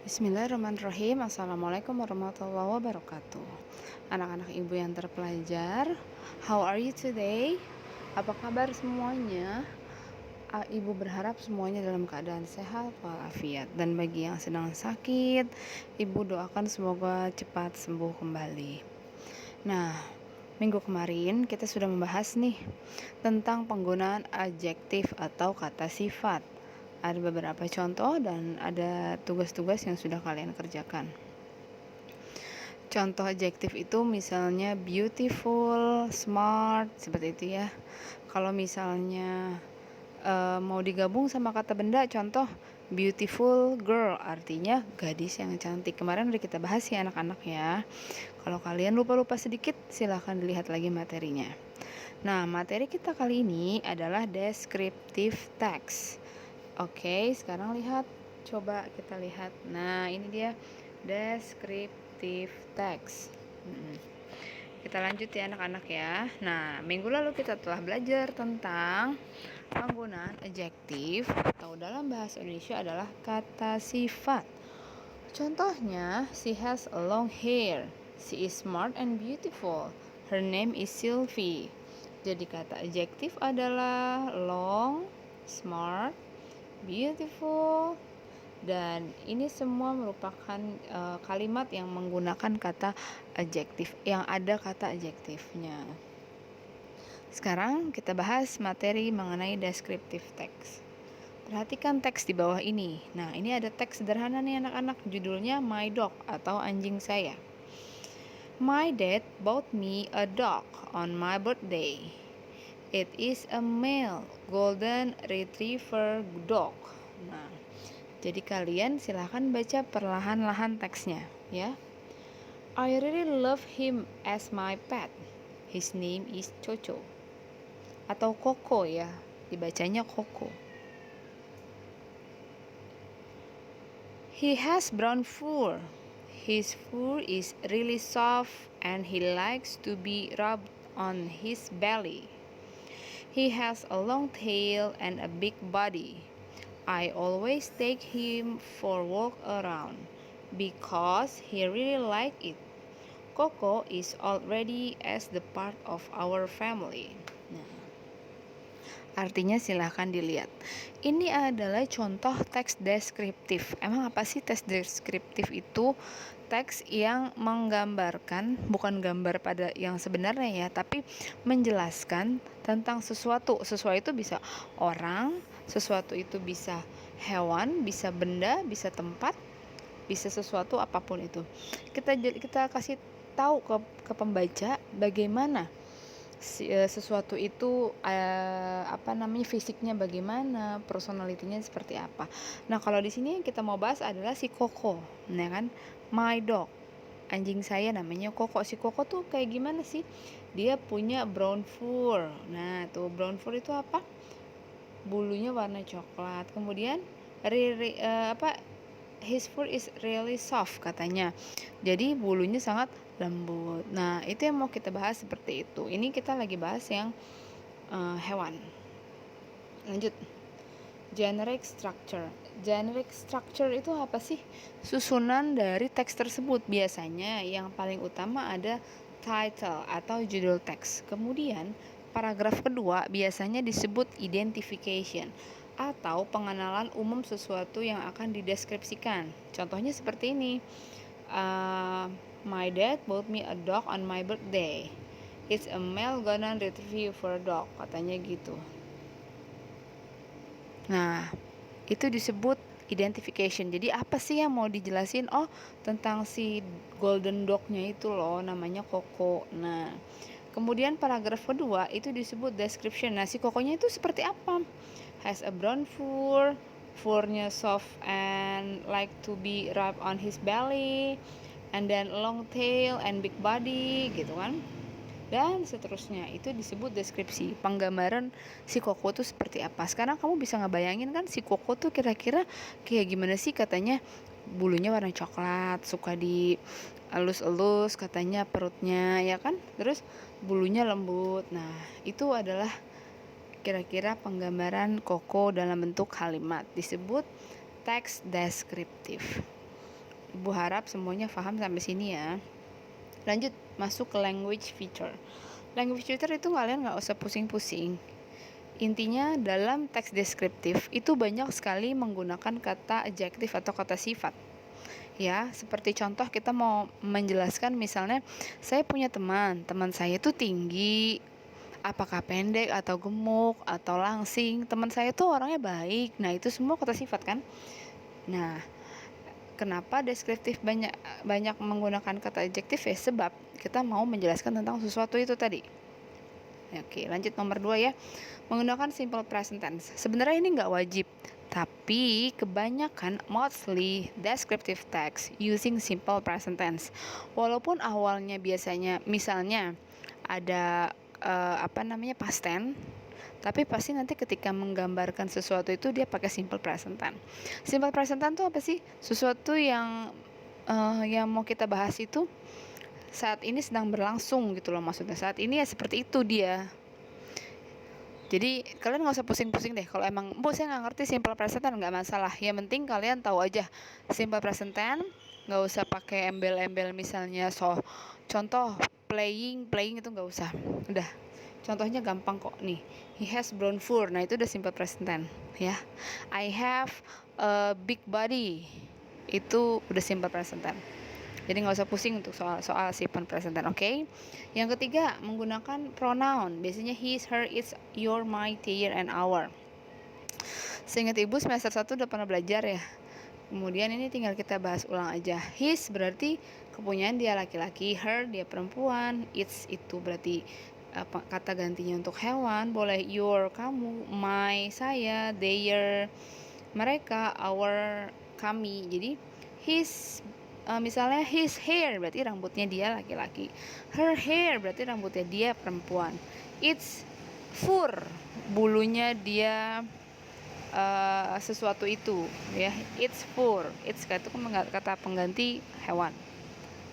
Bismillahirrahmanirrahim. Assalamualaikum warahmatullahi wabarakatuh. Anak-anak ibu yang terpelajar, how are you today? Apa kabar semuanya? Ibu berharap semuanya dalam keadaan sehat walafiat. Dan bagi yang sedang sakit, ibu doakan semoga cepat sembuh kembali. Nah, minggu kemarin kita sudah membahas nih tentang penggunaan adjektif atau kata sifat. Ada beberapa contoh dan ada tugas-tugas yang sudah kalian kerjakan. Contoh adjektif itu misalnya beautiful, smart, seperti itu ya. Kalau misalnya mau digabung sama kata benda, contoh beautiful girl, artinya gadis yang cantik. Kemarin udah kita bahas ya anak-anak ya. Kalau kalian lupa-lupa sedikit, silahkan dilihat lagi materinya. Nah, materi kita kali ini adalah descriptive text. Oke, sekarang coba kita lihat. Nah, ini dia descriptive text. Kita lanjut ya anak-anak ya. Nah, minggu lalu kita telah belajar tentang penggunaan adjektif atau dalam bahasa Indonesia adalah kata sifat. Contohnya, she has a long hair. She is smart and beautiful. Her name is Sylvie. Jadi kata adjektif adalah long, smart, beautiful, dan ini semua merupakan kalimat yang menggunakan kata adjektif, yang ada kata adjektifnya. Sekarang kita bahas materi mengenai descriptive text. Perhatikan teks di bawah ini. Nah, ini ada teks sederhana nih anak-anak, judulnya My Dog atau anjing saya. My dad bought me a dog on my birthday. It is a male golden retriever dog. Nah, jadi kalian silahkan baca perlahan-lahan teksnya ya. I really love him as my pet. His name is Coco. Atau Koko ya, dibacanya Koko. He has brown fur. His fur is really soft and he likes to be rubbed on his belly. He has a long tail and a big body. I always take him for walk around because he really like it. Coco is already as the part of our family. Nah, artinya silahkan dilihat. Ini adalah contoh teks deskriptif. Emang apa sih teks deskriptif itu? Teks yang menggambarkan, bukan gambar pada yang sebenarnya ya, tapi menjelaskan tentang sesuatu. Sesuatu itu bisa orang, sesuatu itu bisa hewan, bisa benda, bisa tempat, bisa sesuatu apapun itu. Kita kasih tahu ke pembaca bagaimana sesuatu itu fisiknya bagaimana, personalitinya seperti apa. Nah, kalau di sini yang kita mau bahas adalah si Koko, ya kan? My dog, anjing saya namanya Koko. Si Koko tuh kayak gimana sih? Dia punya brown fur. Nah, tuh brown fur itu apa? Bulunya warna coklat. Kemudian his fur is really soft katanya. Jadi bulunya sangat lembut. Nah, itu yang mau kita bahas seperti itu. Ini kita lagi bahas yang hewan. Lanjut. Generic structure. Generic structure itu apa sih? Susunan dari teks tersebut. Biasanya yang paling utama ada title atau judul teks. Kemudian paragraf kedua biasanya disebut identification atau pengenalan umum sesuatu yang akan dideskripsikan. Contohnya seperti ini. My dad bought me a dog on my birthday. It's a male golden retriever dog, katanya gitu. Nah, itu disebut identification. Jadi apa sih yang mau dijelasin? Oh, tentang si golden dog-nya itu loh, namanya Koko. Nah, kemudian paragraf kedua itu disebut description. Nah, si Kokonya itu seperti apa? Has a brown fur, furnya soft and like to be rubbed on his belly, and then long tail and big body, gitu kan? Dan seterusnya, itu disebut deskripsi, penggambaran si Koko tuh seperti apa. Sekarang kamu bisa ngebayangin kan si Koko tuh kira-kira kayak gimana sih? Katanya bulunya warna coklat, suka di elus-elus, katanya perutnya ya kan, terus bulunya lembut. Nah, itu adalah kira-kira penggambaran Koko dalam bentuk kalimat, disebut teks deskriptif. Ibu harap semuanya paham sampai sini ya. Lanjut masuk ke language feature. Language feature itu kalian nggak usah pusing-pusing. Intinya dalam teks deskriptif itu banyak sekali menggunakan kata adjektif atau kata sifat. Ya, seperti contoh kita mau menjelaskan misalnya saya punya teman saya itu tinggi, apakah pendek atau gemuk atau langsing, teman saya tuh orangnya baik. Nah, itu semua kata sifat kan? Nah, kenapa deskriptif banyak menggunakan kata adjektif ya? Sebab kita mau menjelaskan tentang sesuatu itu tadi. Oke, lanjut nomor 2 ya. Menggunakan simple present tense. Sebenarnya ini nggak wajib, tapi kebanyakan mostly descriptive text using simple present tense. Walaupun awalnya biasanya misalnya ada past tense, tapi pasti nanti ketika menggambarkan sesuatu itu dia pakai simple present tense. Simple present tense itu apa sih? Sesuatu yang mau kita bahas itu saat ini sedang berlangsung gitu loh, maksudnya saat ini ya seperti itu dia. Jadi kalian nggak usah pusing-pusing deh. Kalau emang bu saya nggak ngerti simple present tense, nggak masalah. Yang penting kalian tahu aja simple present tense. Nggak usah pakai embel-embel misalnya contoh playing itu nggak usah. Udah contohnya gampang kok nih. He has brown fur. Nah itu udah simple present tense ya. I have a big body. Itu udah simple present tense. Jadi nggak usah pusing untuk soal simple present tense, oke? Yang ketiga, menggunakan pronoun. Biasanya his, her, its, your, my, their, and our. Seingat ibu semester 1 udah pernah belajar ya. Kemudian ini tinggal kita bahas ulang aja. His berarti kepunyaan dia laki-laki, her dia perempuan, its itu berarti kata gantinya untuk hewan, boleh your kamu, my saya, their mereka, our kami. Jadi his misalnya his hair berarti rambutnya dia laki-laki, her hair berarti rambutnya dia perempuan, its fur bulunya dia sesuatu itu ya, its fur, its itu kata pengganti hewan.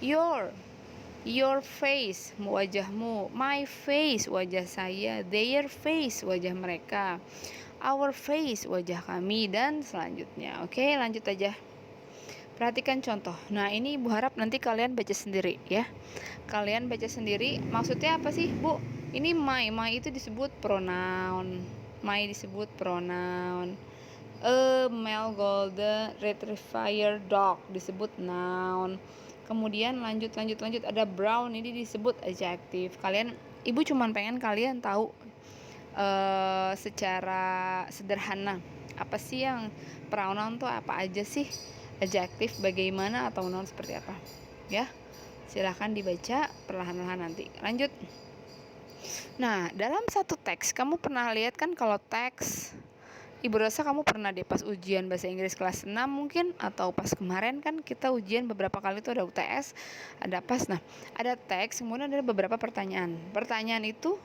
Your face wajahmu, my face wajah saya, their face wajah mereka, our face wajah kami, dan selanjutnya. Oke, lanjut aja. Perhatikan contoh. Nah, ini Ibu harap nanti kalian baca sendiri ya. Kalian baca sendiri. Maksudnya apa sih, Bu? Ini my itu disebut pronoun. My disebut pronoun. A male golden retriever dog disebut noun. Kemudian lanjut ada brown, ini disebut adjective. Ibu cuma pengen kalian tahu secara sederhana apa sih yang pronoun tuh apa aja sih, adjektif bagaimana, atau noun seperti apa ya. Silahkan dibaca perlahan-lahan nanti. Lanjut. Nah, dalam satu teks kamu pernah lihat kan, kalau teks Ibu rasa kamu pernah deh pas ujian bahasa Inggris kelas 6 mungkin, atau pas kemarin kan kita ujian beberapa kali tuh ada UTS, ada PAS. Nah, ada teks, kemudian ada beberapa pertanyaan. Pertanyaan itu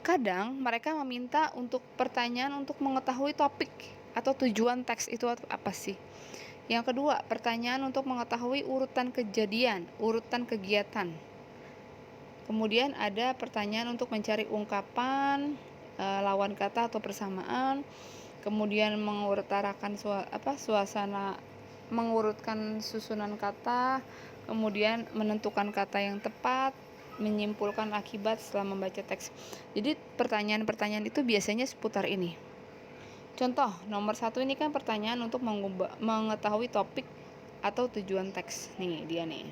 kadang mereka meminta untuk pertanyaan untuk mengetahui topik atau tujuan teks itu apa sih. Yang kedua, pertanyaan untuk mengetahui urutan kejadian, urutan kegiatan. Kemudian ada pertanyaan untuk mencari ungkapan, lawan kata atau persamaan. Kemudian mengutarakan suasana, mengurutkan susunan kata, kemudian menentukan kata yang tepat, menyimpulkan akibat setelah membaca teks. Jadi pertanyaan-pertanyaan itu biasanya seputar ini. Contoh nomor 1 ini kan pertanyaan untuk mengetahui topik atau tujuan teks. Nih dia nih.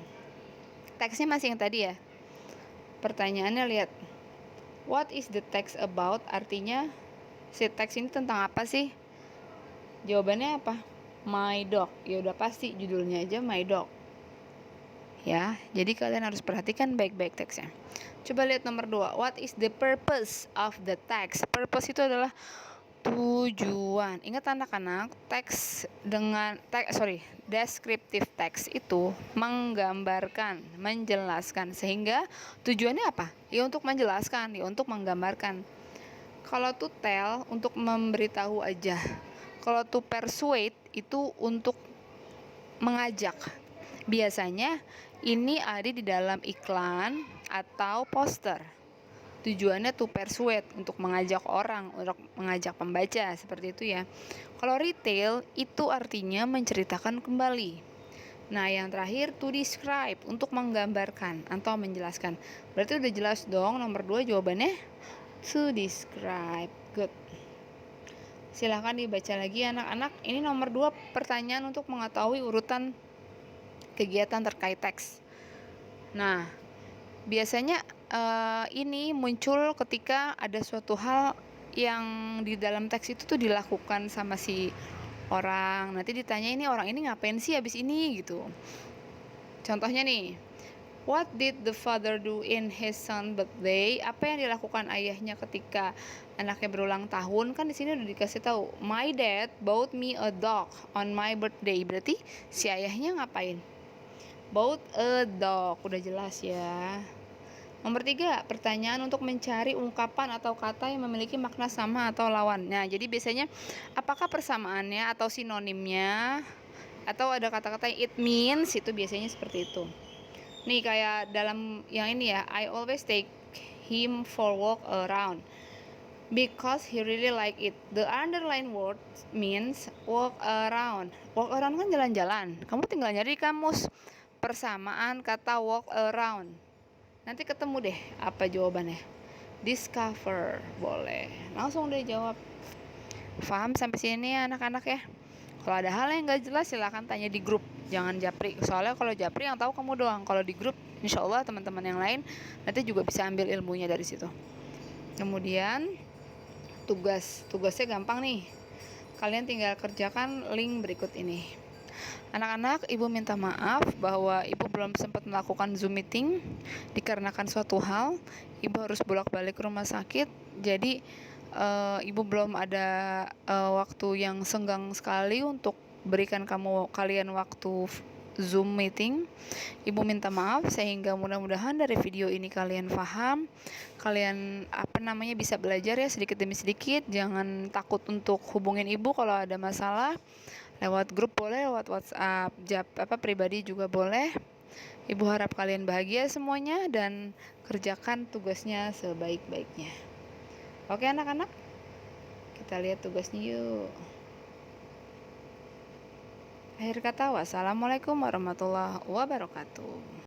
Teksnya masih yang tadi ya. Pertanyaannya lihat. What is the text about? Artinya si teks ini tentang apa sih? Jawabannya apa? My dog. Ya udah pasti judulnya aja My Dog. Ya, jadi kalian harus perhatikan baik-baik teksnya. Coba lihat nomor 2. What is the purpose of the text? Purpose itu adalah tujuan. Ingat anak-anak, descriptive text itu menggambarkan, menjelaskan, sehingga tujuannya apa? Ya untuk menjelaskan, ya untuk menggambarkan. Kalau to tell untuk memberitahu aja. Kalau to persuade itu untuk mengajak. Biasanya ini ada di dalam iklan atau poster. Tujuannya to persuade, untuk mengajak orang, untuk mengajak pembaca, seperti itu ya. Kalau retail itu artinya menceritakan kembali. Nah, yang terakhir to describe, untuk menggambarkan atau menjelaskan. Berarti udah jelas dong nomor 2 jawabannya to describe. Good. Silahkan dibaca lagi anak-anak. Ini nomor 2 pertanyaan untuk mengetahui urutan kegiatan terkait teks. Nah, biasanya ini muncul ketika ada suatu hal yang di dalam teks itu tuh dilakukan sama si orang. Nanti ditanya ini orang ini ngapain sih habis ini gitu. Contohnya nih, what did the father do in his son birthday? Apa yang dilakukan ayahnya ketika anaknya berulang tahun? Kan di sini udah dikasih tahu, my dad bought me a dog on my birthday. Berarti si ayahnya ngapain? Bought a dog, udah jelas ya. Nomor 3, pertanyaan untuk mencari ungkapan atau kata yang memiliki makna sama atau lawan. Nah, jadi biasanya apakah persamaannya atau sinonimnya atau ada kata-kata yang it means, itu biasanya seperti itu. Nih kayak dalam yang ini ya, I always take him for walk around because he really like it. The underline word means walk around. Walk around kan jalan-jalan. Kamu tinggal nyari di kamus persamaan kata walk around. Nanti ketemu deh apa jawabannya. Discover, boleh. Langsung deh jawab. Paham sampai sini ya anak-anak ya? Kalau ada hal yang gak jelas silahkan tanya di grup. Jangan japri. Soalnya kalau japri yang tahu kamu doang. Kalau di grup, insya Allah teman-teman yang lain nanti juga bisa ambil ilmunya dari situ. Kemudian tugasnya gampang nih. Kalian tinggal kerjakan link berikut ini. Anak-anak, ibu minta maaf bahwa ibu belum sempat melakukan Zoom meeting dikarenakan suatu hal. Ibu harus bolak-balik ke rumah sakit, jadi ibu belum ada waktu yang senggang sekali untuk berikan kalian waktu Zoom meeting. Ibu minta maaf, sehingga mudah-mudahan dari video ini kalian paham, kalian bisa belajar ya sedikit demi sedikit. Jangan takut untuk hubungin ibu kalau ada masalah. Lewat grup boleh, lewat WhatsApp, pribadi juga boleh. Ibu harap kalian bahagia semuanya dan kerjakan tugasnya sebaik-baiknya. Oke anak-anak, kita lihat tugasnya yuk. Akhir kata, wassalamualaikum warahmatullahi wabarakatuh.